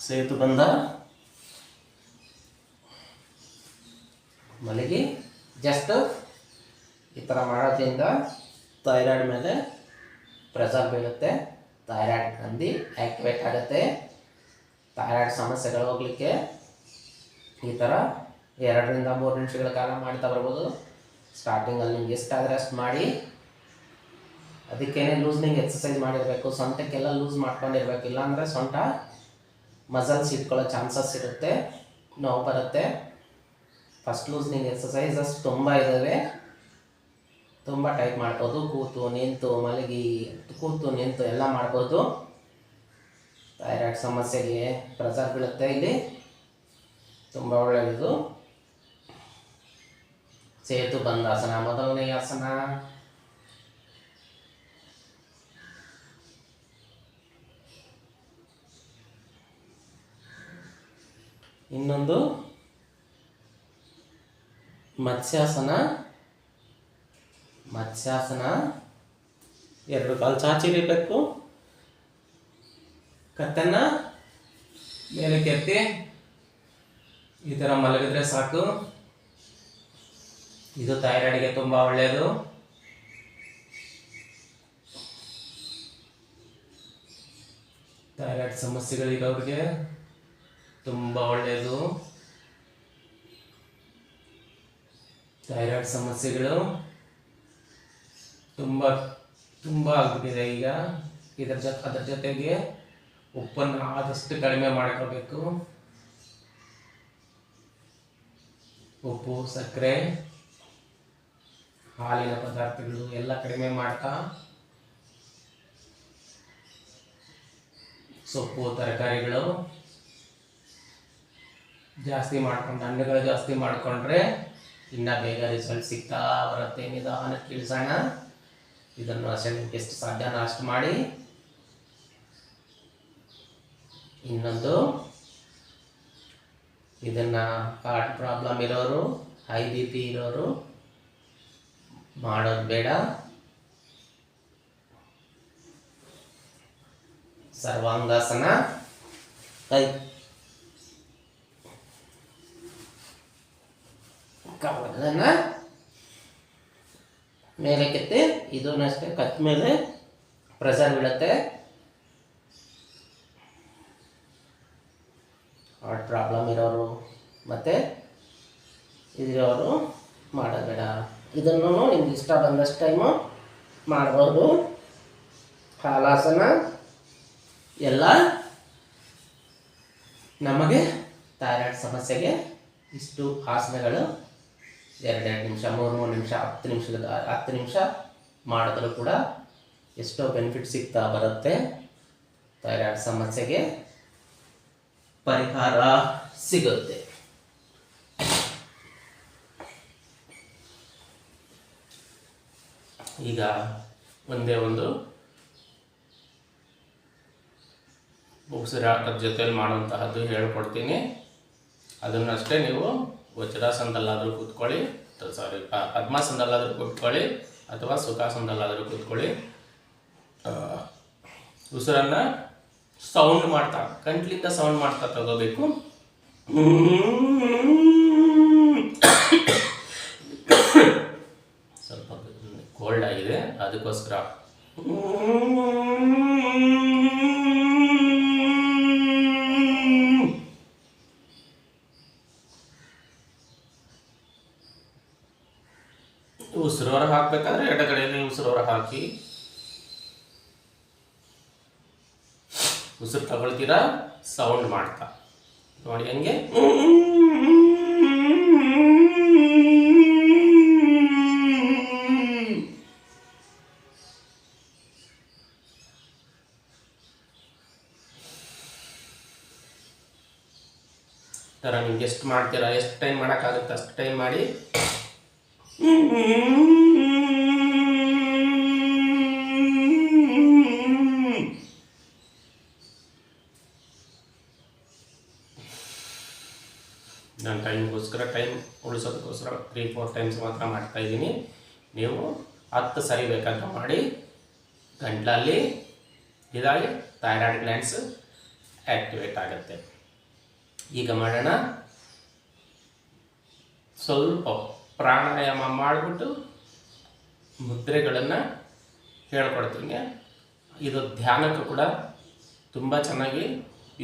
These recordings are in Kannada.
ಸೇತುಬಂಧ ಮಲಗಿ ಜಸ್ಟ್ ಈ ಥರ ಮಾಡೋದ್ರಿಂದ ಥೈರಾಯ್ಡ್ ಮೇಲೆ ಪ್ರೆಷರ್ ಬೀಳುತ್ತೆ, ಥೈರಾಯ್ಡ್ ಗ್ರಂಥಿ ಆ್ಯಕ್ಟಿವೇಟ್ ಆಗುತ್ತೆ. ಥೈರಾಯ್ಡ್ ಸಮಸ್ಯೆಗಳು ಹೋಗಲಿಕ್ಕೆ ಈ ಥರ 2ರಿಂದ 3 ನಿಮಿಷಗಳ ಕಾಲ ಮಾಡ್ತಾ ಬರ್ಬೋದು. ಸ್ಟಾರ್ಟಿಂಗಲ್ಲಿ ನಿಮ್ಗೆ ಎಷ್ಟಾದರೆ ಅಷ್ಟು ಮಾಡಿ. ಅದಕ್ಕೇನೆ ಲೂಸ್ನಿಂಗ್ ಎಕ್ಸಸೈಸ್ ಮಾಡಿರಬೇಕು, ಸೊಂಟಕ್ಕೆಲ್ಲ ಲೂಸ್ ಮಾಡ್ಕೊಂಡಿರ್ಬೇಕು. ಇಲ್ಲಾಂದರೆ ಸೊಂಟ ಮಸಲ್ಸ್ ಇಟ್ಕೊಳ್ಳೋ ಚಾನ್ಸಸ್ ಇರುತ್ತೆ, ನೋವು ಬರುತ್ತೆ. ಫಸ್ಟ್ ಲೂಸ್ನಿಂಗ್ ಎಕ್ಸಸೈಸಸ್ ತುಂಬ ಇದ್ದಾವೆ, ತುಂಬ ಟೈಪ್ ಮಾಡ್ಬೋದು. ಕೂತು ನಿಂತು ಮಲಗಿ ಕೂತು ನಿಂತು ಎಲ್ಲ ಮಾಡ್ಬೋದು. ಥೈರಾಯ್ಡ್ ಸಮಸ್ಯೆಗೆ ಪ್ರೆಷರ್ ಬೀಳುತ್ತೆ, ಇಲ್ಲಿ ತುಂಬ ಒಳ್ಳೆಯದು. ಸೇತುಬಂಧಾಸನ ಮೊದಲನೇ ಆಸನ. ಇನ್ನೊಂದು ಮತ್ಸ್ಯಾಸನ. ಮತ್ಸ್ಯಾಸನ 2 ಕಾಲು ಚಾಚಿರಬೇಕು, ಕತ್ತನ್ನು ಮೇಲೆ ಕೆತ್ತಿ ಈ ಥರ ಮಲಗಿದ್ರೆ ಸಾಕು. ಇದು ಥೈರಾಯ್ಡ್ಗೆ ತುಂಬ ಒಳ್ಳೆಯದು. ಥೈರಾಯ್ಡ್ ಸಮಸ್ಯೆಗಳಿರೋರಿಗೆ ತುಂಬ ಒಳ್ಳೆಯದು. ಥೈರಾಯ್ಡ್ ಸಮಸ್ಯೆಗಳು ತುಂಬ ಆಗ್ಬಿಟ್ಟಿದೆ ಈಗ. ಅದರ ಜೊತೆಗೆ ಉಪ್ಪನ್ನು ಆದಷ್ಟು ಕಡಿಮೆ ಮಾಡ್ಕೋಬೇಕು. ಉಪ್ಪು, ಸಕ್ಕರೆ, ಹಾಲಿನ ಪದಾರ್ಥಗಳು ಎಲ್ಲ ಕಡಿಮೆ ಮಾಡ್ತಾ, ಸೊಪ್ಪು ತರಕಾರಿಗಳು ಜಾಸ್ತಿ ಮಾಡ್ಕೊಂಡು, ಹಣ್ಣುಗಳು ಜಾಸ್ತಿ ಮಾಡಿಕೊಂಡ್ರೆ ಇನ್ನೂ ಬೇಗ ರಿಸಲ್ಟ್ ಸಿಗ್ತಾ ಬರುತ್ತೆ. ನಿಧಾನಕ್ಕೆ ಇಳಿಸೋಣ. ಇದನ್ನು ಅಷ್ಟೇ ನಿಮ್ಗೆ ಎಷ್ಟು ಸಾಧ್ಯನೋ ಅಷ್ಟು ಮಾಡಿ. ಇನ್ನೊಂದು, ಇದನ್ನು ಹಾರ್ಟ್ ಪ್ರಾಬ್ಲಮ್ ಇರೋರು, ಹೈ BP ಇರೋರು ಮಾಡೋದು ಬೇಡ. ಸರ್ವಾಂಗಾಸನ. ಕವಲನ್ನು ಮೇಲೆ ಕೆತ್ತಿ, ಇದನ್ನು ಅಷ್ಟೇ ಕತ್ತ ಮೇಲೆ ಪ್ರೆಷರ್ ಬೀಳುತ್ತೆ. ಹಾರ್ಟ್ ಪ್ರಾಬ್ಲಮ್ ಇರೋರು ಮತ್ತು ಇದಿರೋರು ಮಾಡೋದು ಬೇಡ. ಇದನ್ನು ನಿಮ್ಗೆ ಇಷ್ಟ ಬಂದಷ್ಟು ಟೈಮು ಮಾಡ್ಬೋದು. ಹಾಲಾಸನ ಎಲ್ಲ ನಮಗೆ ಥೈರಾಯ್ಡ್ ಸಮಸ್ಯೆಗೆ ಇಷ್ಟು ಆಸನಗಳು 2 ನಿಮಿಷ, 3 ನಿಮಿಷ, 10 ನಿಮಿಷ ಮಾಡಿದ್ರು ಕೂಡ ಎಷ್ಟೋ ಬೆನಿಫಿಟ್ ಸಿಗ್ತಾ ಬರುತ್ತೆ. ಥೈರಾಯ್ಡ್ ಸಮಸ್ಯೆಗೆ ಪರಿಹಾರ ಸಿಗುತ್ತೆ. ಈಗ ಒಂದೇ ಒಂದು ಉಸಿರಾಟದ ಜೊತೆಲಿ ಮಾಡುವಂತಹದ್ದು ಹೇಳ್ಕೊಡ್ತೀನಿ. ಅದನ್ನಷ್ಟೇ ನೀವು ವಜ್ರಾಸನದಲ್ಲಾದರೂ ಕೂತ್ಕೊಳ್ಳಿ, ಪದ್ಮಾಸನದಲ್ಲಾದರೂ ಕೂತ್ಕೊಳ್ಳಿ ಅಥವಾ ಸುಖಾಸನದಲ್ಲಾದರೂ ಕೂತ್ಕೊಳ್ಳಿ. ಉಸಿರನ್ನು ಸೌಂಡ್ ಮಾಡ್ತಾ, ಕಂಟ್ಲಿಂದ ಸೌಂಡ್ ಮಾಡ್ತಾ ತಗೋಬೇಕು. ಸ್ವಲ್ಪ ಕೋಲ್ಡ್ ಆಗಿದೆ, ಅದಕ್ಕೋಸ್ಕರ ಉಸಿರು ಹಾಕಬೇಕಾದ್ರೆ ಎಡಗಡೆಯಲ್ಲಿ ಉಸಿರು ಹಾಕಿ ಉಸಿರು ತಗೊಳ್ತೀರಾ, ಸೌಂಡ್ ಮಾಡ್ತಾ ನೋಡಿ ಹೆಂಗೆ. ಥರ ನಿಮ್ಗೆ ಎಷ್ಟು ಮಾಡ್ತೀರಾ, ಎಷ್ಟು ಟೈಮ್ ಮಾಡೋಕ್ಕಾಗುತ್ತೆ ಅಷ್ಟು ಟೈಮ್ ಮಾಡಿ. ನಾನು ಟೈಮ್ ಉಳಿಸೋದಕ್ಕೋಸ್ಕರ 3-4 ಟೈಮ್ಸ್ ಮಾತ್ರ ಮಾಡ್ತಾಯಿದ್ದೀನಿ. ನೀವು 10 ಸರಿ ಬೇಕಾದ್ರೆ ಮಾಡಿ. ಗಂಟಲಲ್ಲಿ ಇದಾಗಿ ಥೈರಾಯ್ಡ್ ಗ್ಲ್ಯಾಂಡ್ಸ್ ಆ್ಯಕ್ಟಿವೇಟ್ ಆಗುತ್ತೆ. ಈಗ ಮಾಡೋಣ. ಸ್ವಲ್ಪ ಪ್ರಾಣಾಯಾಮ ಮಾಡಿಬಿಟ್ಟು ಮುದ್ರೆಗಳನ್ನು ಹೇಳ್ಕೊಡ್ತೀನಿ. ಇದು ಧ್ಯಾನಕ್ಕೂ ಕೂಡ ತುಂಬ ಚೆನ್ನಾಗಿ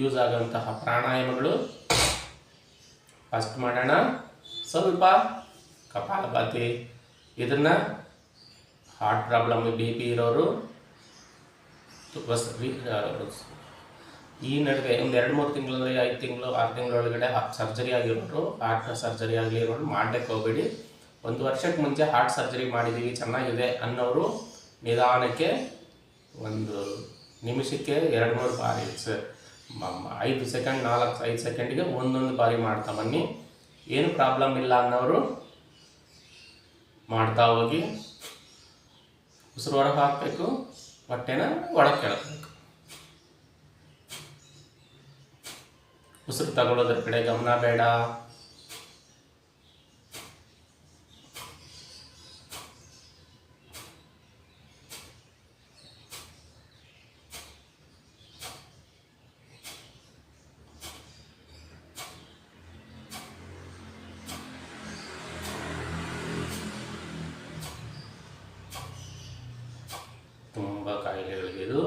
ಯೂಸ್ ಆಗುವಂತಹ ಪ್ರಾಣಾಯಾಮಗಳು. ಫಸ್ಟ್ ಮಾಡೋಣ ಸ್ವಲ್ಪ ಕಪಾಲಭಾತಿ. ಇದನ್ನು ಹಾರ್ಟ್ ಪ್ರಾಬ್ಲಮ್, BP ಇರೋರು ಈ ನಡುವೆ ಒಂದು 2-3 ತಿಂಗಳಲ್ಲಿ 5 ತಿಂಗಳು 6 ತಿಂಗಳೊಳಗಡೆ ಸರ್ಜರಿ ಆಗಿರೋರು, ಹಾರ್ಟ್ ಸರ್ಜರಿ ಆಗಿರೋರು ಮಾಡಲಿಕ್ಕೆ ಹೋಗಬೇಡಿ. 1 ವರ್ಷಕ್ಕೆ ಮುಂಚೆ ಹಾರ್ಟ್ ಸರ್ಜರಿ ಮಾಡಿದ್ದೀವಿ ಚೆನ್ನಾಗಿದೆ ಅನ್ನೋರು ನಿಧಾನಕ್ಕೆ 1 ನಿಮಿಷಕ್ಕೆ 2-3 ಬಾರಿ 5 ಸೆಕೆಂಡ್ 4-5 ಸೆಕೆಂಡಿಗೆ ಒಂದೊಂದು ಬಾರಿ ಮಾಡ್ತಾ ಬನ್ನಿ. ಏನು ಪ್ರಾಬ್ಲಮ್ ಇಲ್ಲ ಅನ್ನೋರು ಮಾಡ್ತಾ ಹೋಗಿ. ಉಸಿರು ಹೊರಗೆ ಹಾಕಬೇಕು, ಹೊಟ್ಟೆನ ಒಳಗೆ ಕೆಳಬೇಕು. ಉಸಿರು ತಗೊಳ್ಳೋದ್ರ ಕಡೆ ಗಮನ ಬೇಡ. ತುಂಬ ಕಾಯಿಲೆಗಳಿಗೆ ಇದು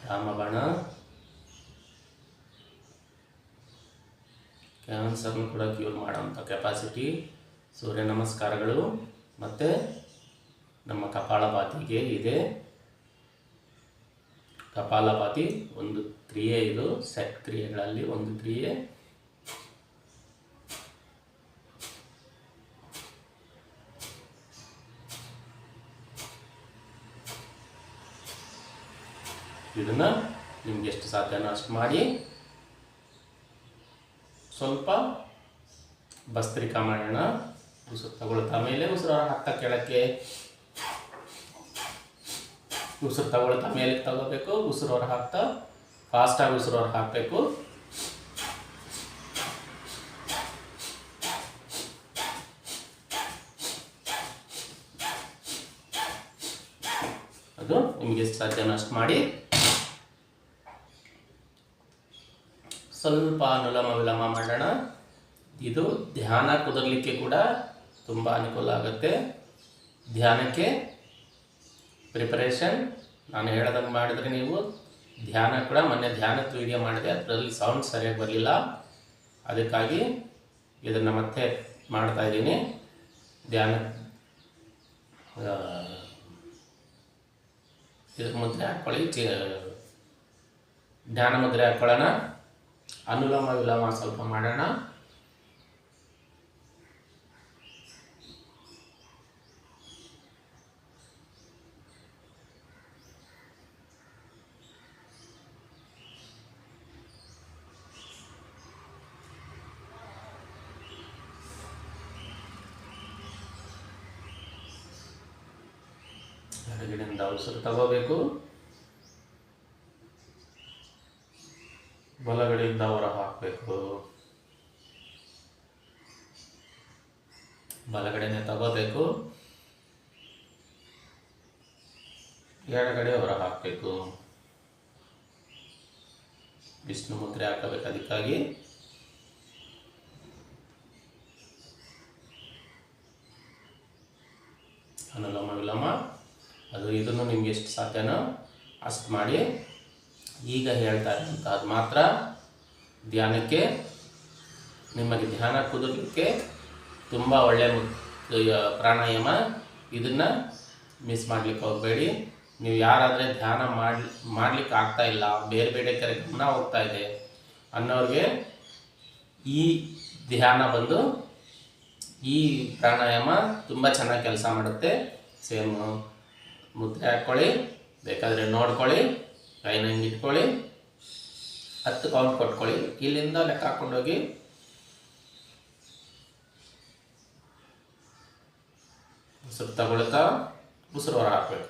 ರಾಮಬಾಣ. ಕ್ಯಾನ್ಸರ್ನ ಕೂಡ ಕ್ಯೂರ್ ಮಾಡೋಂಥ ಕೆಪಾಸಿಟಿ. ಸೂರ್ಯ ನಮಸ್ಕಾರಗಳು ಮತ್ತು ನಮ್ಮ ಕಪಾಲಭಾತಿಗೆ ಇದೆ. ಕಪಾಲಭಾತಿ ಒಂದು ಕ್ರಿಯೆ, ಇದು ಸೆಟ್ ಕ್ರಿಯೆಗಳಲ್ಲಿ ಒಂದು ಕ್ರಿಯೆ. ಇದನ್ನು ನಿಮ್ಗೆ ಎಷ್ಟು ಸಾಧ್ಯನೋ ಅಷ್ಟು ಮಾಡಿ. ಸ್ವಲ್ಪ ಭಸ್ತ್ರಿಕಾ ಮಾಡೋಣ. ಉಸಿರು ತಗೊಳ್ತಾ ಮೇಲೆ ಉಸಿರು ಹಾಕ್ತಾ ಕೆಳಕ್ಕೆ, ಉಸಿರು ತಗೊಳ್ತಾ ಮೇಲೆ ತಗೋಬೇಕು. ಉಸಿರು ಹೊರ ಹಾಕ್ತಾ ಫಾಸ್ಟಾಗಿ ಉಸಿರು ಹೊರ ಹಾಕಬೇಕು. ಅದು ನಿಮಗೆ ಎಷ್ಟು ಸಾಧ್ಯನೋ ಅಷ್ಟು ಮಾಡಿ. ಸ್ವಲ್ಪ ಅನುಲೋಮ ವಿಲೋಮ ಮಾಡೋಣ. ಇದು ಧ್ಯಾನ ಕುದುರಲಿಕ್ಕೆ ಕೂಡ ತುಂಬ ಅನುಕೂಲ ಆಗುತ್ತೆ. ಧ್ಯಾನಕ್ಕೆ ಪ್ರಿಪರೇಷನ್ ನಾನು ಹೇಳ್ದಂಗೆ ಮಾಡಿದರೆ ನೀವು ಧ್ಯಾನ ಕೂಡ, ಮೊನ್ನೆ ಧ್ಯಾನದ ವಿಡಿಯೋ ಮಾಡಿದೆ, ಅದರಲ್ಲಿ ಸೌಂಡ್ ಸರಿಯಾಗಿ ಬರಲಿಲ್ಲ, ಅದಕ್ಕಾಗಿ ಇದನ್ನು ಮತ್ತೆ ಮಾಡ್ತಾ ಇದ್ದೀನಿ. ಧ್ಯಾನ ಇದ್ರ ಮುದ್ರೆ ಹಾಕ್ಕೊಳ್ಳಿ, ಧ್ಯಾನ ಮುದ್ರೆ ಹಾಕ್ಕೊಳ್ಳೋಣ. ಅನುಲೋಮ ವಿಲೋಮ ಸ್ವಲ್ಪ ಮಾಡೋಣ. ಎಡಗಡೆಯಿಂದ ಉಸಿರು ತಗೋಬೇಕು, ಬಲಗಡೆಯಿಂದ ಹೊರ ಹಾಕಬೇಕು. ಬಲಗಡೆನೆ ತಗೋಬೇಕು, ಎಡಗಡೆ ಹೊರ ಹಾಕಬೇಕು. ವಿಷ್ಣು ಮುದ್ರೆ ಹಾಕಬೇಕು. ಅದಕ್ಕಾಗಿ ಅನುಲೋಮ ವಿಲೋಮ ಅದು ಇದನ್ನು ನಿಮ್ಗೆ ಎಷ್ಟು ಸಾಧ್ಯನೋ ಅಷ್ಟು ಮಾಡಿ. ಈಗ ಹೇಳ್ತಾ ಇರುವಂಥದ್ದು ಮಾತ್ರ ಧ್ಯಾನಕ್ಕೆ, ನಿಮಗೆ ಧ್ಯಾನ ಕುದುರಲಿಕ್ಕೆ ತುಂಬ ಒಳ್ಳೆಯ ಪ್ರಾಣಾಯಾಮ. ಇದನ್ನು ಮಿಸ್ ಮಾಡಲಿಕ್ಕೆ ಹೋಗಬೇಡಿ. ನೀವು ಯಾರಾದರೆ ಧ್ಯಾನ ಮಾಡಲಿಕ್ಕೆ ಆಗ್ತಾ ಇಲ್ಲ, ಬೇರೆ ಬೇರೆ ಕಡೆ ಗಮನ ಹೋಗ್ತಾ ಇದೆ ಅನ್ನೋರಿಗೆ ಈ ಧ್ಯಾನ ಬಂದು, ಈ ಪ್ರಾಣಾಯಾಮ ತುಂಬ ಚೆನ್ನಾಗಿ ಕೆಲಸ ಮಾಡುತ್ತೆ. ಸೇಮ್ ಮುದ್ರೆ ಹಾಕ್ಕೊಳ್ಳಿ, ಬೇಕಾದರೆ ನೋಡ್ಕೊಳ್ಳಿ, ಕೈನ ಹಿಂಗೆ ಇಟ್ಕೊಳ್ಳಿ, 10 ಕೌಂಟ್ ಕೊಟ್ಕೊಳ್ಳಿ. ಇಲ್ಲಿಂದ ಲೆಕ್ಕ ಹಾಕ್ಕೊಂಡೋಗಿ ಉಸಿರು ತಗೊಳ್ತಾ ಉಸಿರು ಹೊರ ಹಾಕಬೇಕು.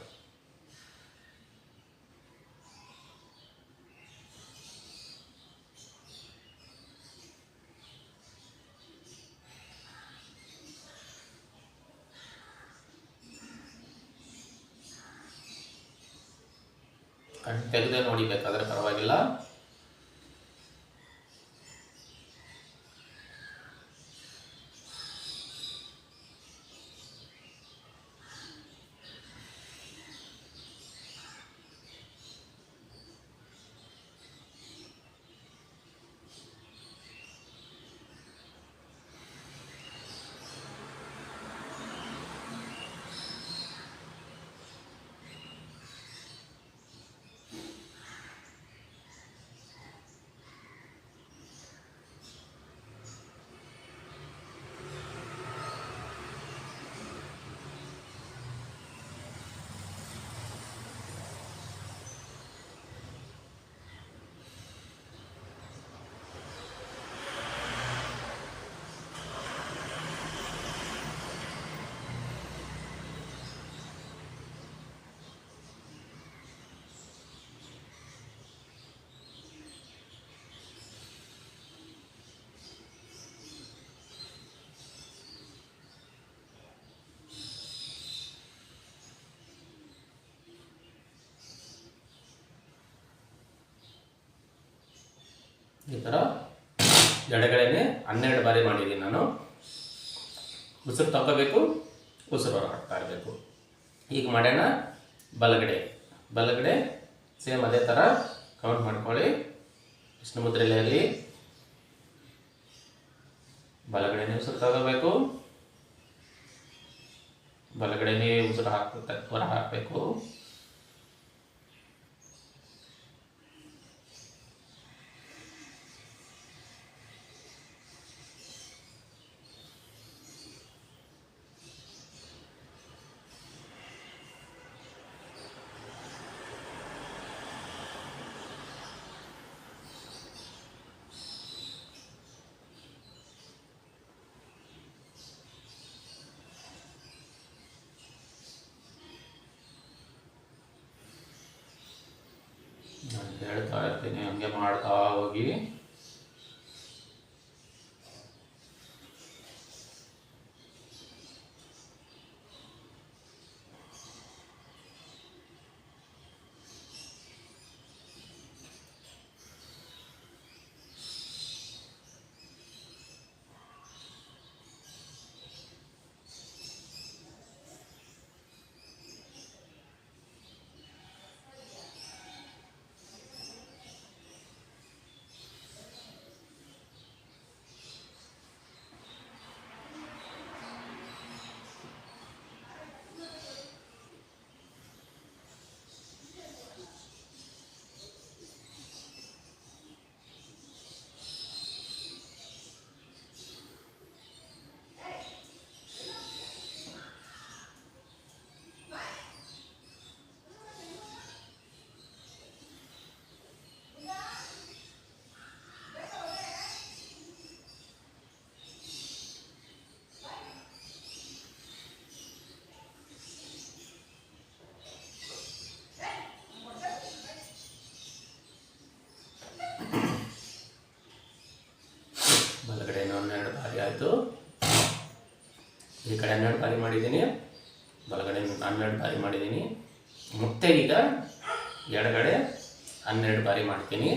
ಕಣ್ಣು ತೆಗೆದೇ ನೋಡಿಬೇಕಾದ್ರೆ ಪರವಾಗಿಲ್ಲ. ಈ ಥರ ಎಡಗಡೆನೇ 12 ಬಾರಿ ಮಾಡಿದ್ದೀನಿ ನಾನು. ಉಸಿರು ತಗೋಬೇಕು, ಉಸಿರು ಹೊರಹಾಕ್ತಾ ಇರಬೇಕು. ಈಗ ಮಾಡೋಣ ಬಲಗಡೆ ಸೇಮ್ ಅದೇ ಥರ ಕೌಂಟ್ ಮಾಡ್ಕೊಳ್ಳಿ. ವಿಷ್ಣು ಮುದ್ರೆಯಲ್ಲಿ ಆಗಲಿ ಬಲಗಡೆನೇ ಉಸಿರು ತಗೋಬೇಕು, ಬಲಗಡೆನೇ ಉಸಿರು ಹೊರ ಹಾಕಬೇಕು. ನಾನು ಹೇಳ್ತಾ ಇರ್ತೀನಿ, ಹಂಗೆ ಮಾಡ್ತಾ ಹೋಗಿ. ಬಲಗಡೆ 12 ಬಾರಿ ಆಯಿತು. ಈ ಕಡೆ 12 ಬಾರಿ ಮಾಡಿದ್ದೀನಿ, ಬಲಗಡೆ 12 ಬಾರಿ ಮಾಡಿದ್ದೀನಿ. ಮತ್ತೆ ಈಗ ಎಡಗಡೆ 12 ಬಾರಿ ಮಾಡ್ತೀನಿ.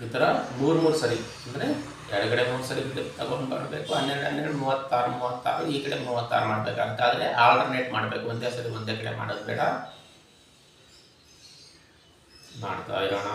ಈ ಥರ 3 ಸರಿ, ಅಂದರೆ ಎಡಗಡೆ 3 ಸರಿ ತಗೊಂಡು ಬರಬೇಕು. 12 12 36 36, ಈ ಕಡೆ 36 ಮಾಡಬೇಕಾಗುತ್ತೆ. ಆದರೆ ಆಲ್ಟರ್ನೇಟ್ ಮಾಡಬೇಕು, ಒಂದೇ ಸರಿ ಒಂದೇ ಕಡೆ ಮಾಡೋದು ಬೇಡ. ಮಾಡ್ತಾ ಇರೋಣ.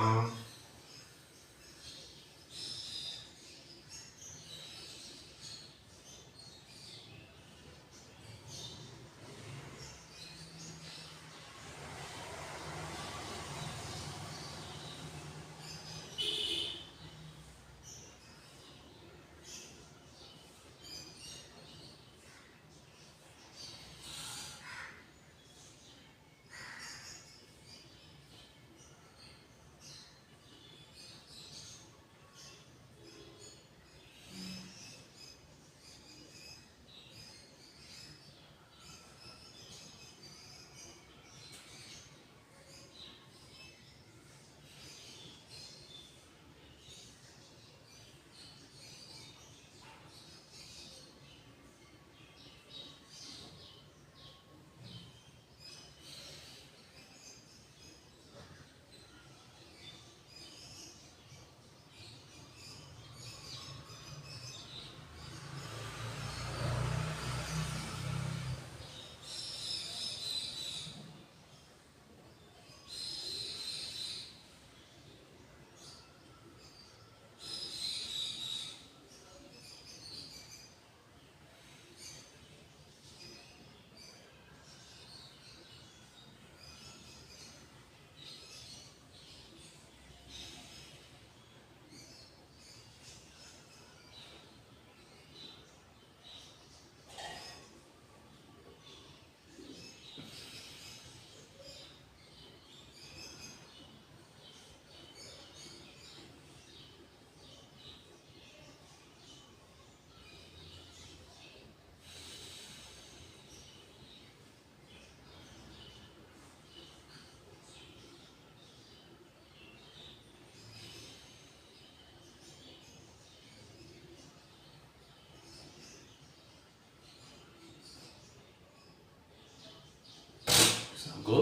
ಸಾಕು.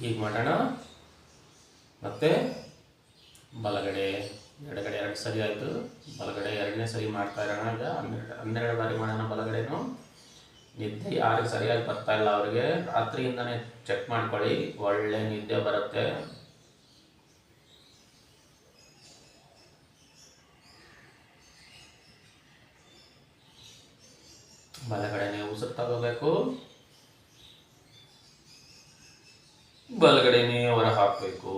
ಈಗ ಮಾಡೋಣ ಮತ್ತು ಬಲಗಡೆ ಎಡಗಡೆ 2 ಸರಿ ಆಯಿತು. ಬಲಗಡೆ 2ನೇ ಸರಿ ಮಾಡ್ತಾ ಇರೋಣ. ಈಗ 12 ಬಾರಿ ಮಾಡೋಣ ಬಲಗಡೆನೂ. ನಿದ್ದೆ ಯಾರಿಗೆ ಸರಿಯಾಗಿ ಬರ್ತಾ ಇಲ್ಲ ಅವರಿಗೆ ರಾತ್ರಿಯಿಂದನೇ ಚೆಕ್ ಮಾಡ್ಕೊಳ್ಳಿ, ಒಳ್ಳೆ ನಿದ್ದೆ ಬರುತ್ತೆ. ಬಲಗಡೆನೇ ಉಸಿರು ತಗೋಬೇಕು, ಬಲಗಡೆನೇ ಹೊರ ಹಾಕಬೇಕು.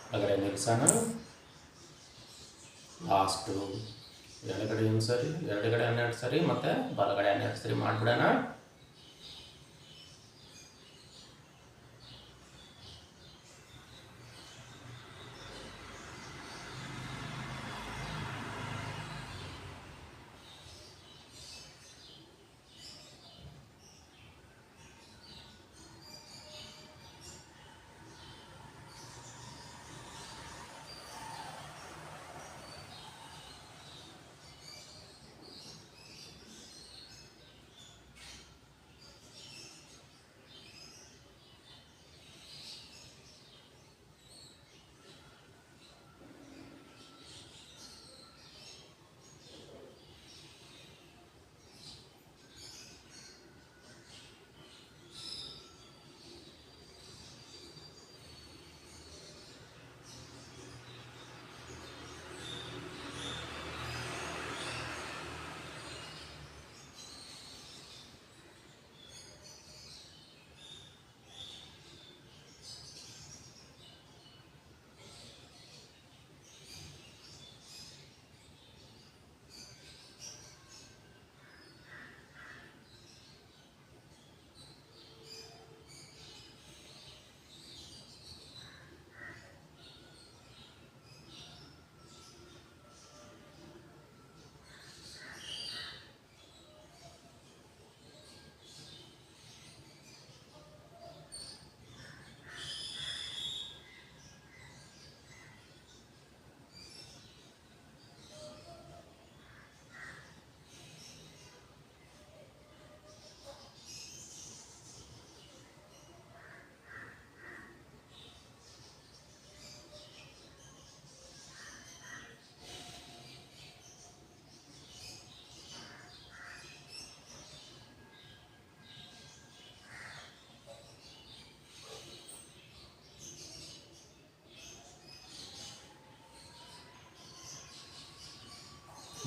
ಬಲಗಡೆ ನಿಲ್ಲಿಸೋಣ. ಲಾಸ್ಟು ಎಡಗಡೆ ಒಂದು ಸರಿ, ಎಡಗಡೆ 12 ಸರಿ ಮತ್ತು ಬಲಗಡೆ 12 ಸರಿ ಮಾಡಿಬಿಡೋಣ.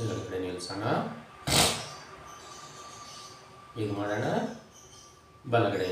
ಎಡಗಡೆ ನಿಲ್ಲಿಸೋಣ. ಈಗ ಮಾಡೋಣ ಬಲಗಡೆ.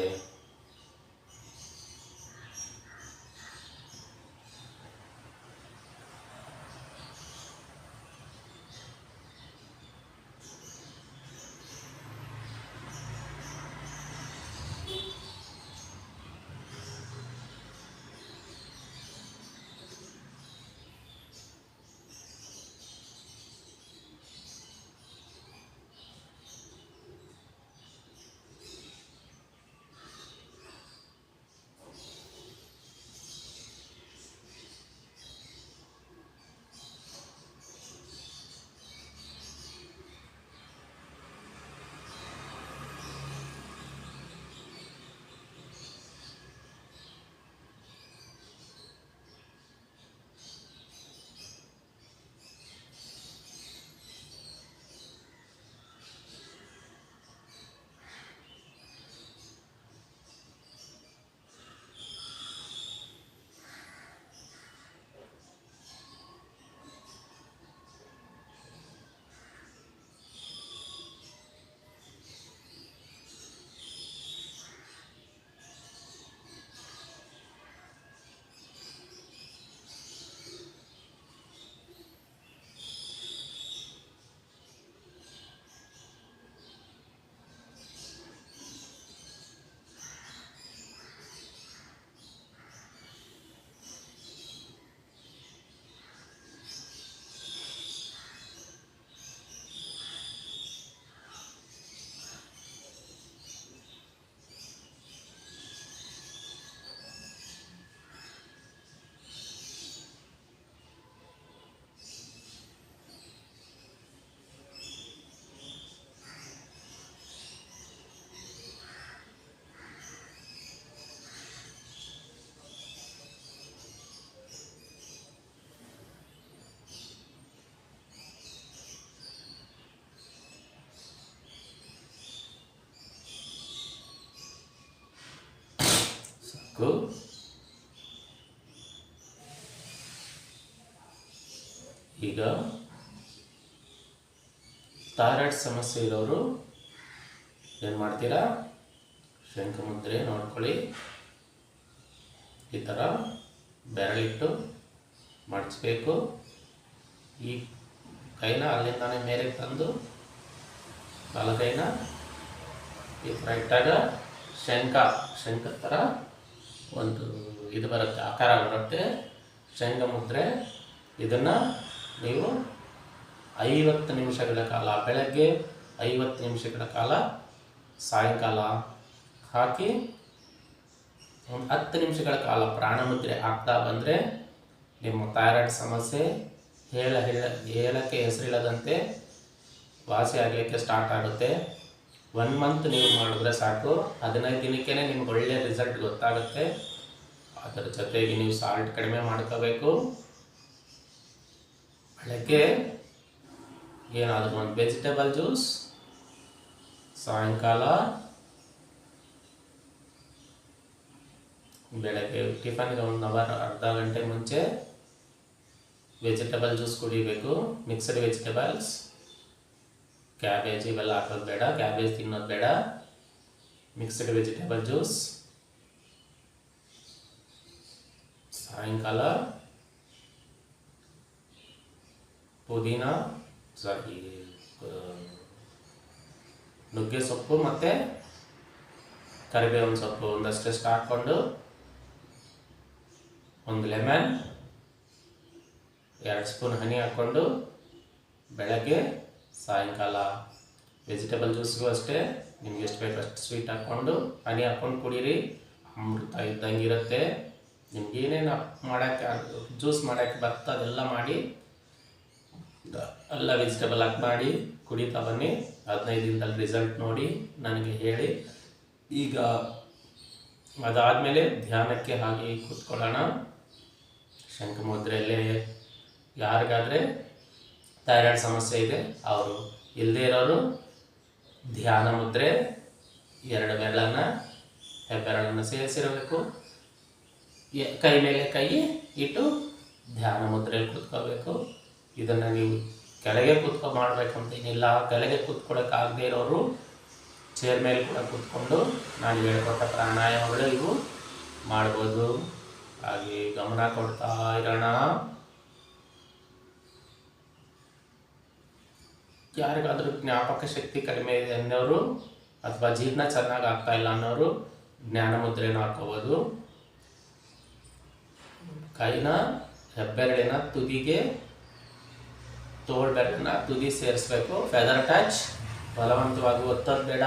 ಸಾಕು. ಈಗ ಥೈರಾಯ್ಡ್ ಸಮಸ್ಯೆ ಇರೋರು ಏನು ಮಾಡ್ತೀರಾ, ಶಂಖ ಮುದ್ರೆ ನೋಡ್ಕೊಳ್ಳಿ. ಈ ಥರ ಬೆರಳಿಟ್ಟು ಮಡಚಬೇಕು. ಈ ಕೈನ ಅಲ್ಲಿಂದಾನೆ ಮೇಲೆ ತಂದು ಬಲಗೈನ ಈ ಥರ ಇಟ್ಟಾಗ ಶಂಖ ಥರ ಒಂದು ಇದು ಬರುತ್ತೆ, ಆಕಾರ ಬರುತ್ತೆ, ಶಂಖ ಮುದ್ರೆ. ಇದನ್ನು ನೀವು 50 ನಿಮಿಷಗಳ ಕಾಲ, ಬೆಳಗ್ಗೆ 50 ನಿಮಿಷಗಳ ಕಾಲ, ಸಾಯಂಕಾಲ ಹಾಕಿ ಒಂದು 10 ನಿಮಿಷಗಳ ಕಾಲ ಪ್ರಾಣಮುದ್ರೆ ಆಗ್ತಾ ಬಂದರೆ ನಿಮ್ಮ ಥೈರಾಯ್ಡ್ ಸಮಸ್ಯೆ ಹೇಳಕ್ಕೆ ಹೆಸರಿಲ್ಲದಂತೆ ವಾಸಿ ಆಗಲಿಕ್ಕೆ ಸ್ಟಾರ್ಟ್ ಆಗುತ್ತೆ. 1 ಮಂತ್ ನೀವು ಮಾಡಿದ್ರೆ ಸಾಕು, 15 ದಿನಕ್ಕೇ ನಿಮ್ಗೆ ಒಳ್ಳೆಯ ರಿಸಲ್ಟ್ ಗೊತ್ತಾಗುತ್ತೆ. ಅದರ ಜೊತೆಗೆ ನೀವು ಸಾಲ್ಟ್ ಕಡಿಮೆ ಮಾಡ್ಕೋಬೇಕು. ಬೆಳಗ್ಗೆ ಏನಾದರೂ ಒಂದು ವೆಜಿಟೇಬಲ್ ಜ್ಯೂಸ್, ಸಾಯಂಕಾಲ ಬೆಳಗ್ಗೆ ಟಿಫನ್ಗೆ 1 ಅವರ್ ಅರ್ಧ ಗಂಟೆ ಮುಂಚೆ ವೆಜಿಟೇಬಲ್ ಜ್ಯೂಸ್ ಕುಡಿಬೇಕು. ಮಿಕ್ಸ್ಡ್ ವೆಜಿಟೇಬಲ್ಸ್, ಕ್ಯಾಬೇಜ್ ಇವೆಲ್ಲ ಹಾಕೋದು ಬೇಡ, ಕ್ಯಾಬೇಜ್ ತಿನ್ನೋದು ಬೇಡ. Mixed vegetable juice. ಸಾಯಂಕಾಲ ಪುದೀನ ನುಗ್ಗೆ ಸೊಪ್ಪು ಮತ್ತು ಕರಿಬೇವಿನ ಸೊಪ್ಪು ಒಂದಷ್ಟು ಹಾಕ್ಕೊಂಡು, 1 ಲೆಮನ್, 2 ಸ್ಪೂನ್ ಹನಿ ಹಾಕ್ಕೊಂಡು ಬೆಳಗ್ಗೆ ಸಾಯಂಕಾಲ ವೆಜಿಟೇಬಲ್ ಜ್ಯೂಸ್ಗೂ ಅಷ್ಟೇ ನಿಮ್ಗೆ ಎಷ್ಟು ಬೇಕು ಅಷ್ಟು ಸ್ವೀಟ್ ಹಾಕ್ಕೊಂಡು ಹನಿ ಹಾಕ್ಕೊಂಡು ಕುಡೀರಿ. ಅಮೃತ ಇದ್ದಂಗೆ ಇರುತ್ತೆ. ನಿಮ್ಗೆ ಏನೇನು ಮಾಡೋಕ್ಕೆ ಜ್ಯೂಸ್ ಮಾಡೋಕ್ಕೆ ಬರ್ತಾ ಅದೆಲ್ಲ ಮಾಡಿ ಎಲ್ಲ ವೆಜಿಟೇಬಲ್ ಹಾಕಿ ಮಾಡಿ ಕುಡಿತಾ ಬನ್ನಿ. 15 ದಿನದಲ್ಲಿ ರಿಸಲ್ಟ್ ನೋಡಿ ನನಗೆ ಹೇಳಿ. ಈಗ ಅದಾದಮೇಲೆ ಧ್ಯಾನಕ್ಕೆ ಹಾಗೆ ಕೂತ್ಕೊಳ್ಳೋಣ. ಶಂಖ ಮುದ್ರೆಯಲ್ಲೇ ಯಾರಿಗಾದರೆ ಥೈರಾಯ್ಡ್ ಸಮಸ್ಯೆ ಇದೆ ಅವರು, ಇಲ್ಲದೇ ಇರೋರು ಧ್ಯಾನ ಮುದ್ರೆ 2 ಹೆಬ್ಬೆರಳನ್ನು ಸೇರಿಸಿರಬೇಕು. ಕೈ ಮೇಲೆ ಕೈ ಇಟ್ಟು ಧ್ಯಾನ ಮುದ್ರೆಯಲ್ಲಿ ಕೂತ್ಕೋಬೇಕು. ಇದನ್ನು ನೀವು ಕೆಳಗೆ ಕೂತ್ಕೊಂಡು ಮಾಡ್ಬೇಕಂತೇನಿಲ್ಲ. ಕೆಳಗೆ ಕೂತ್ಕೊಳ್ಳೋಕ್ಕಾಗದೇ ಇರೋರು ಚೇರ್ ಮೇಲೆ ಕೂಡ ಕೂತ್ಕೊಂಡು ನಾನು ಹೇಳ್ಕೊಟ್ಟ ಪ್ರಾಣಾಯಾಮಗಳು ಇವು ಮಾಡ್ಬೋದು. ಹಾಗೆ ಗಮನ ಕೊಡ್ತಾ ಇರೋಣ. ಯಾರಿಗಾದರೂ ಜ್ಞಾಪಕ ಶಕ್ತಿ ಕಡಿಮೆ ಇದೆ ಅನ್ನೋರು ಅಥವಾ ಜೀರ್ಣ ಚೆನ್ನಾಗಿ ಆಗ್ತಾ ಇಲ್ಲ ಅನ್ನೋರು ಜ್ಞಾನ ಮುದ್ರೆನ ಹಾಕೋಬೋದು. ಕೈನ ಹೆಬ್ಬೆರಳಿನ ತುದಿಗೆ ತೋಳು ಬೆರಳನ್ನ ತುದಿ ಸೇರಿಸ್ಬೇಕು. ಫೆದರ್ ಟಚ್, ಬಲವಂತವಾಗಿ ಒತ್ತೋದು ಬೇಡ.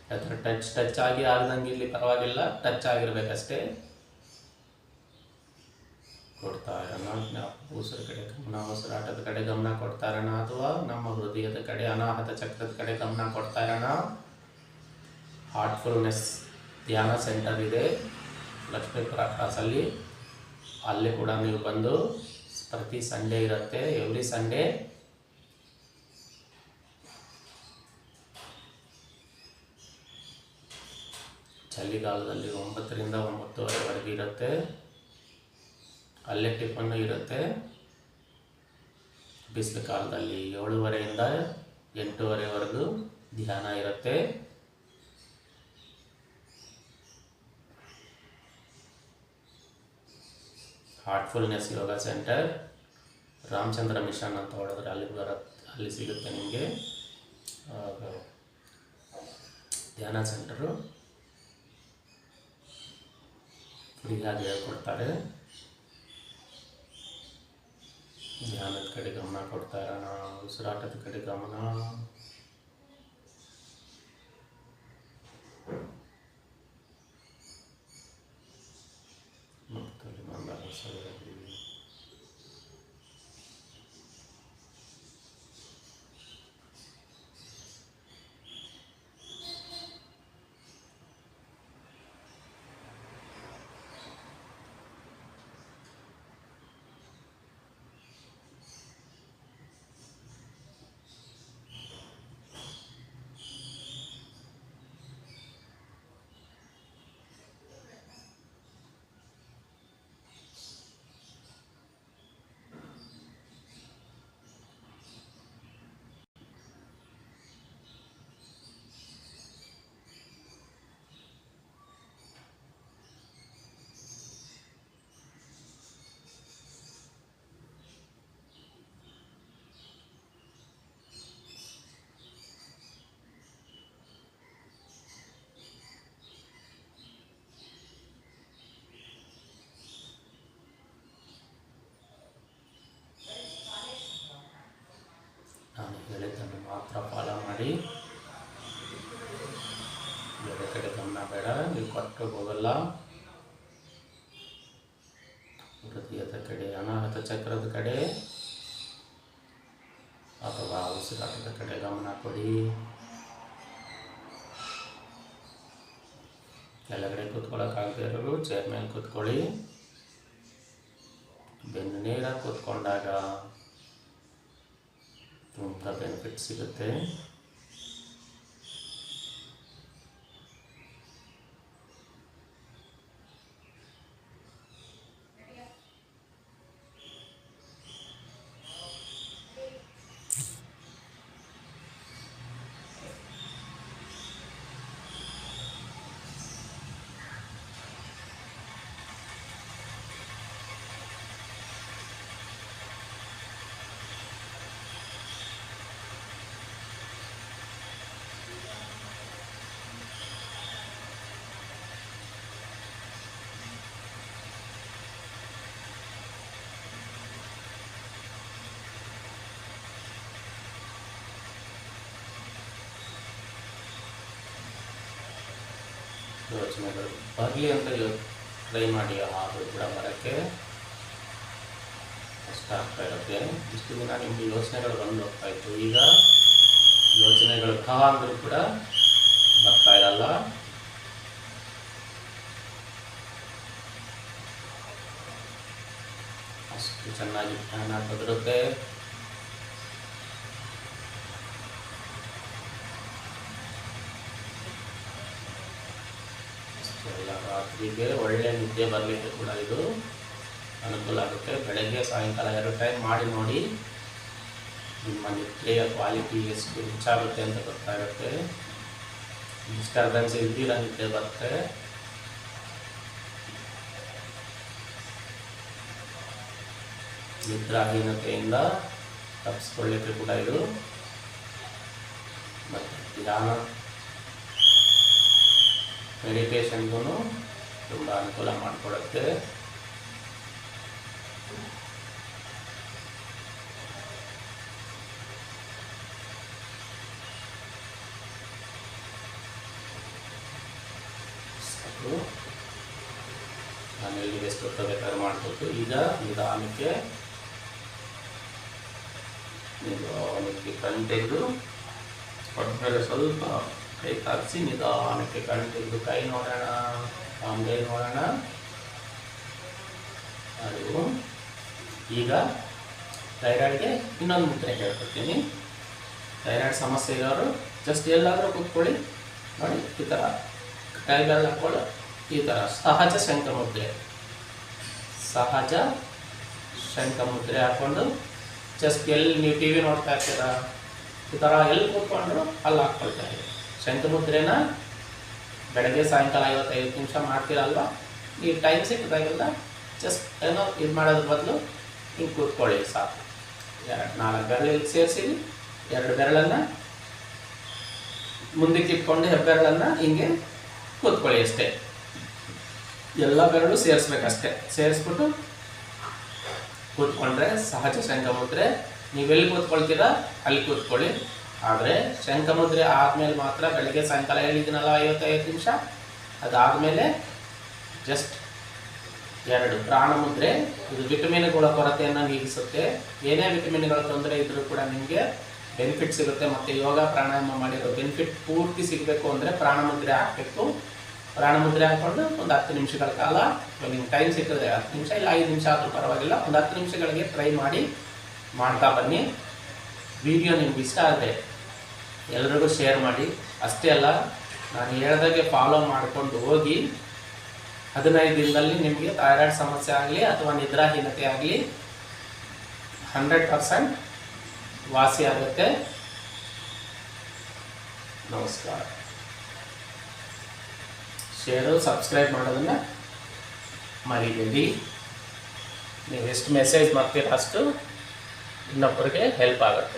ಫೆದರ್ ಟಚ್ ಆಗಿ ಆಗ್ದಂಗೆ ಇಲ್ಲಿ ಪರವಾಗಿಲ್ಲ, ಟಚ್ ಆಗಿರ್ಬೇಕಷ್ಟೇ. ಕೊಡ್ತಾ ಇರೋಣ. ಉಸಿರ ಕಡೆ ಗಮನ, ಉಸಿರಾಟದ ಕಡೆ ಗಮನ ಕೊಡ್ತಾ ಇರೋಣ, ಅಥವಾ ನಮ್ಮ ಹೃದಯದ ಕಡೆ ಅನಾಹತ ಚಕ್ರದ ಕಡೆ ಗಮನ ಕೊಡ್ತಾ ಇರೋಣ. ಹಾರ್ಟ್ಫುಲ್ನೆಸ್ ಧ್ಯಾನ ಸೆಂಟರ್ ಇದೆ ಲಕ್ಷ್ಮೀಪುರ ಕ್ರಾಸಲ್ಲಿ. ಅಲ್ಲಿ ಕೂಡ ನೀವು ಬಂದು, ಪ್ರತಿ ಸಂಡೇ ಇರುತ್ತೆ, ಎವ್ರಿ ಸಂಡೇ. ಚಳಿಗಾಲದಲ್ಲಿ 9 ರಿಂದ 9:30ವರೆಗೆ ಇರುತ್ತೆ. ಅಲ್ಲೇ ಟಿಫನ್ನು ಇರುತ್ತೆ. ಬಿಸಿಲು ಕಾಲದಲ್ಲಿ 7:30ರಿಂದ 8:30ವರೆಗೂ ಧ್ಯಾನ ಇರುತ್ತೆ. ಹಾರ್ಟ್ಫುಲ್ನೆಸ್ ಯೋಗ ಸೆಂಟರ್ ರಾಮಚಂದ್ರ ಮಿಷನ್ ಅಂತ ಹೊಡೆದ್ರೆ ಅಲ್ಲಿ ಸಿಗುತ್ತೆ ನಿಮಗೆ ಧ್ಯಾನ ಸೆಂಟರು. ಫ್ರೀಯಾಗಿ ಹೇಳ್ಕೊಡ್ತಾರೆ. ಧ್ಯಾನದ ಕಡೆ ಗಮನ ಕೊಡ್ತಾ ಇರೋಣ, ಉಸಿರಾಟದ ಕಡೆ ಗಮನ. ಮುಕ್ತಲ್ಲಿ ಬಂದಾಗ ಸರಿಯಾಗಿ ನಾನು ಹೇಳಿದ್ದನ್ನು ಮಾತ್ರ ಫಾಲೋ ಮಾಡಿ. ಬೇರೆ ಕಡೆ ಗಮನ ಬೇಡ, ನೀವು ಕೊಟ್ಟು ಹೋಗಲ್ಲ. ಹೃದಯದ ಕಡೆ, ಅನಾಹತ ಚಕ್ರದ ಕಡೆ ಅಥವಾ ಉಸಿರಾಟದ ಕಡೆ ಗಮನ ಕೊಡಿ. ಕೆಳಗಡೆ ಕೂತ್ಕೊಳ್ಳೋಕ್ಕಾಗದೇ ಇರೋರು ಚೇರ್ ಮೇಲೆ ಕೂತ್ಕೊಳ್ಳಿ. ಬೆನ್ನು ನೇರ ಕೂತ್ಕೊಂಡಾಗ ತುಂಬ ಬೆನಿಫಿಟ್ ಸಿಗುತ್ತೆ. ಯೋಚನೆಗಳು ಬರಲಿ ಅಂತ ಟ್ರೈ ಮಾಡಿ, ಆದರೂ ಕೂಡ ಬರೋಕ್ಕೆ ಕಷ್ಟ ಆಗ್ತಾ ಇರುತ್ತೆ. ಇಷ್ಟು ದಿನ ನಿಮಗೆ ಯೋಚನೆಗಳು ಬಂದು ಹೋಗ್ತಾ ಇತ್ತು, ಈಗ ಯೋಚನೆಗಳು ಅಂದರೂ ಕೂಡ ಬರ್ತಾ ಇರಲ್ಲ. ಅಷ್ಟು ಚೆನ್ನಾಗಿ ಧ್ಯಾನ ಕುದುರುತ್ತೆ. ಎಲ್ಲ ರಾತ್ರಿಗೆ ಒಳ್ಳೆ ನಿದ್ದೆ ಬರಲಿಕ್ಕೆ ಕೂಡ ಇದು ಅನುಕೂಲ ಆಗುತ್ತೆ. ಬೆಳಗ್ಗೆ ಸಾಯಂಕಾಲ 2 ಟೈಮ್ ಮಾಡಿ ನೋಡಿ. ನಿಮ್ಮ ನಿದ್ರೆಯ ಕ್ವಾಲಿಟಿ ಎಷ್ಟು ಹೆಚ್ಚಾಗುತ್ತೆ ಅಂತ ಗೊತ್ತಾಗುತ್ತೆ. ಡಿಸ್ಟರ್ಬೆನ್ಸ್ ಇಲ್ದಿರ ನಿದ್ದೆ ಬರುತ್ತೆ. ನಿದ್ರಾಹೀನತೆಯಿಂದ ತಪ್ಪಿಸ್ಕೊಳ್ಳಿಕ್ಕೆ ಕೂಡ ಇದು ಮತ್ತು ಧ್ಯಾನ ಮೆಡಿಟೇಷನ್ಗೂ ತುಂಬ ಅನುಕೂಲ ಮಾಡಿಕೊಡುತ್ತೆ. ನಾನು ಎಲ್ಲಿಗೆ ಎಷ್ಟು ಹೊತ್ತು ಬೇಕಾದ್ರೆ ಮಾಡ್ಬೋದು. ಈಗ ನಿಧಾನಕ್ಕೆ ಕಣ್ ತೆಗೆದು ಹೊಟ್ಟೆ ಸ್ವಲ್ಪ ಕೈ ಕಾಯಿಸಿ ನಿಧಾನಕ್ಕೆ ಕಣ್ ತೆಗೆದು ಕೈ ನೋಡೋಣ, ಆಮೇಲೆ ನೋಡೋಣ. ಅದು ಈಗ ಥೈರಾಯ್ಡ್ಗೆ ಇನ್ನೊಂದು ಮುದ್ರೆ ಹೇಳ್ಕೊಡ್ತೀನಿ. ಥೈರಾಯ್ಡ್ ಸಮಸ್ಯೆ ಇರೋರು ಜಸ್ಟ್ ಎಲ್ಲಾದರೂ ಕೂತ್ಕೊಳ್ಳಿ, ನೋಡಿ ಈ ಥರ ಕೈ ಬೆರಳು ಹಾಕ್ಕೊಳ್ಳೋ, ಈ ಥರ ಸಹಜ ಶಂಖ ಮುದ್ರೆ, ಸಹಜ ಶಂಖ ಮುದ್ರೆ ಹಾಕ್ಕೊಂಡು ಜಸ್ಟ್ ಎಲ್ಲಿ ನೀವು ಟಿ ವಿ ನೋಡ್ತಾ ಇರ್ತೀರ ಈ ಥರ ಎಲ್ಲಿ ಕೂತ್ಕೊಂಡ್ರು ಅಲ್ಲಿ ಹಾಕ್ಕೊಳ್ತಾ ಇದ್ದೀವಿ. ಶಂಖ ಮುದ್ರೆನ ಬೆಳಗ್ಗೆ ಸಾಯಂಕಾಲ 55 ನಿಮಿಷ ಮಾಡ್ತೀರಲ್ವ, ಈ ಟೈಮ್ ಸಿಕ್ಕಿದಾಗೆಲ್ಲ ಜಸ್ಟ್ ಏನೋ ಇದು ಮಾಡೋದ್ರ ಬದಲು ಹಿಂಗೆ ಕೂತ್ಕೊಳ್ಳಿ ಸಾಕು. 4 ಬೆರಳಿಗೆ ಸೇರಿಸಿ 2 ಬೆರಳನ್ನು ಮುಂದಕ್ಕೆ ಇಟ್ಕೊಂಡು ಹೆಬ್ಬೆರಳನ್ನು ಹಿಂಗೆ ಕೂತ್ಕೊಳ್ಳಿ ಅಷ್ಟೇ. ಎಲ್ಲ ಬೆರಳು ಸೇರಿಸ್ಬೇಕಷ್ಟೇ. ಸೇರಿಸ್ಬಿಟ್ಟು ಕೂತ್ಕೊಂಡ್ರೆ ಸಹಜ ಶಂಖ ಮುದ್ರೆ. ನೀವೆಲ್ಲಿ ಕೂತ್ಕೊಳ್ತೀರಾ ಅಲ್ಲಿ ಕೂತ್ಕೊಳ್ಳಿ. ಆದರೆ ಶಂಖ ಮುದ್ರೆ ಆದಮೇಲೆ ಮಾತ್ರ ಬೆಳಗ್ಗೆ ಸಾಯಂಕಾಲ ಹೇಳಿದ್ದೀನಲ್ಲ 55 ನಿಮಿಷ, ಅದಾದಮೇಲೆ ಜಸ್ಟ್ 2 ಪ್ರಾಣ ಮುದ್ರೆ. ಇದು ವಿಟಮಿನ್ಗಳ ಕೊರತೆಯನ್ನು ನೀಗಿಸುತ್ತೆ. ಏನೇ ವಿಟಮಿನ್ಗಳ ತೊಂದರೆ ಇದ್ದರೂ ಕೂಡ ನಿಮಗೆ ಬೆನಿಫಿಟ್ ಸಿಗುತ್ತೆ. ಮತ್ತು ಯೋಗ ಪ್ರಾಣಾಯಾಮ ಮಾಡಿರೋ ಬೆನಿಫಿಟ್ ಪೂರ್ತಿ ಸಿಗಬೇಕು ಅಂದರೆ ಪ್ರಾಣ ಮುದ್ರೆ ಹಾಕಬೇಕು. ಪ್ರಾಣ ಮುದ್ರೆ ಹಾಕ್ಕೊಂಡು ಒಂದು 10 ನಿಮಿಷಗಳ ಕಾಲ, ನಿಮ್ಗೆ ಟೈಮ್ ಸಿಕ್ಕಿದ್ರೆ 10 ನಿಮಿಷ ಇಲ್ಲ 5 ನಿಮಿಷ ಆದರೂ ಪರವಾಗಿಲ್ಲ, ಒಂದು 10 ನಿಮಿಷಗಳಿಗೆ ಟ್ರೈ ಮಾಡಿ ಮಾಡ್ತಾ ಬನ್ನಿ. ವಿಡಿಯೋ ನಿಮ್ಗೆ ಇಷ್ಟ ಆದರೆ ಎಲ್ರಿಗೂ ಶೇರ್ ಮಾಡಿ. ಅಷ್ಟೇ ಅಲ್ಲ, ನಾನು ಹೇಳ್ದಾಗೆ ಫಾಲೋ ಮಾಡಿಕೊಂಡು ಹೋಗಿ 15 ದಿನದಲ್ಲಿ ನಿಮಗೆ ಥೈರಾಯ್ಡ್ ಸಮಸ್ಯೆ ಆಗಲಿ ಅಥವಾ ನಿದ್ರಾಹೀನತೆ ಆಗಲಿ 100% ವಾಸಿ ಆಗುತ್ತೆ. ನಮಸ್ಕಾರ. ಶೇರು ಸಬ್ಸ್ಕ್ರೈಬ್ ಮಾಡೋದನ್ನು ಮರಿಬೇಡಿ. ನೀವು ಎಷ್ಟು ಮೆಸೇಜ್ ಮಾಡ್ತೀರ ಅಷ್ಟು ಇನ್ನೊಬ್ಬರಿಗೆ ಹೆಲ್ಪ್ ಆಗುತ್ತೆ.